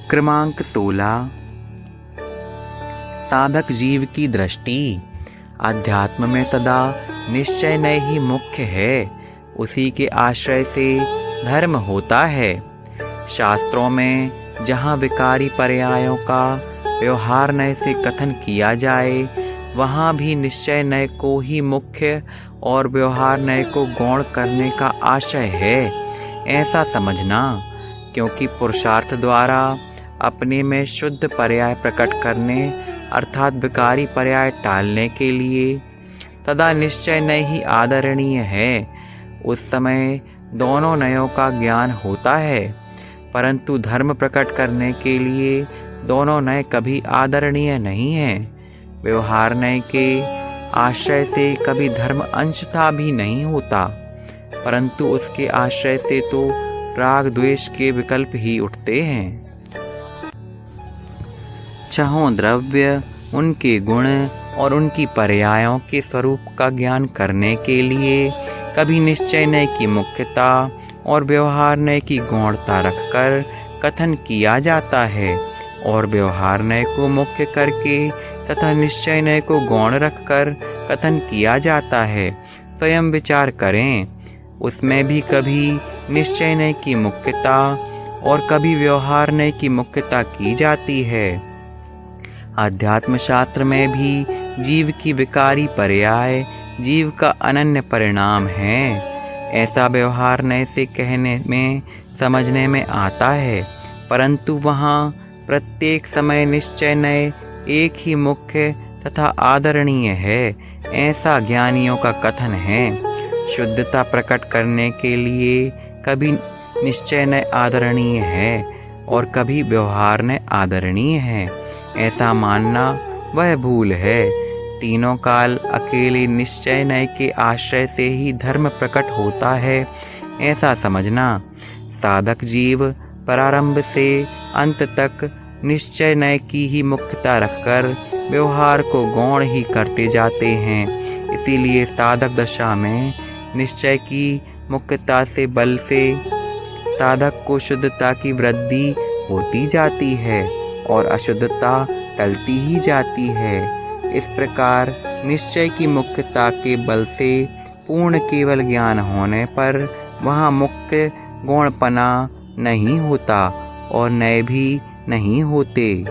क्रमांक 16। साधक जीव की दृष्टि अध्यात्म में सदा निश्चय नय ही मुख्य है। उसी के आश्रय से धर्म होता है। शास्त्रों में जहाँ विकारी पर्यायों का व्यवहार नय से कथन किया जाए, वहाँ भी निश्चय नय को ही मुख्य और व्यवहार नय को गौण करने का आशय है, ऐसा समझना। क्योंकि पुरुषार्थ द्वारा अपने में शुद्ध पर्याय प्रकट करने अर्थात विकारी पर्याय टालने के लिए तदा निश्चय नय ही आदरणीय है। उस समय दोनों नयों का ज्ञान होता है, परंतु धर्म प्रकट करने के लिए दोनों नय कभी आदरणीय नहीं है। व्यवहार नय के आश्रय से कभी धर्म अंशतः भी नहीं होता, परंतु उसके आश्रय से तो राग द्वेष के विकल्प ही उठते हैं। छहों द्रव्य, उनके गुण और उनकी पर्यायों के स्वरूप का ज्ञान करने के लिए कभी निश्चय नय की मुख्यता और व्यवहार नय की गौणता रखकर कथन किया जाता है, और व्यवहार नय को मुख्य करके तथा निश्चय नय को गौण रखकर कथन किया जाता है। स्वयं विचार करें, उसमें भी कभी निश्चय नय की मुख्यता और कभी व्यवहार नय की मुख्यता की जाती है। अध्यात्म शास्त्र में भी जीव की विकारी पर्याय जीव का अनन्य परिणाम है, ऐसा व्यवहार नय से कहने में समझने में आता है, परंतु वहाँ प्रत्येक समय निश्चय नय एक ही मुख्य तथा आदरणीय है, ऐसा ज्ञानियों का कथन है। शुद्धता प्रकट करने के लिए कभी निश्चय नय आदरणीय है और कभी व्यवहार नय आदरणीय है, ऐसा मानना वह भूल है। तीनों काल अकेले निश्चय नय के आश्रय से ही धर्म प्रकट होता है, ऐसा समझना। साधक जीव प्रारंभ से अंत तक निश्चय नय की ही मुख्यता रखकर व्यवहार को गौण ही करते जाते हैं। इसीलिए साधक दशा में निश्चय की मुख्यता से बल से साधक को शुद्धता की वृद्धि होती जाती है और अशुद्धता टलती ही जाती है। इस प्रकार निश्चय की मुख्यता के बल से पूर्ण केवल ज्ञान होने पर वहाँ मुख्य गौणपना नहीं होता और नय भी नहीं होते।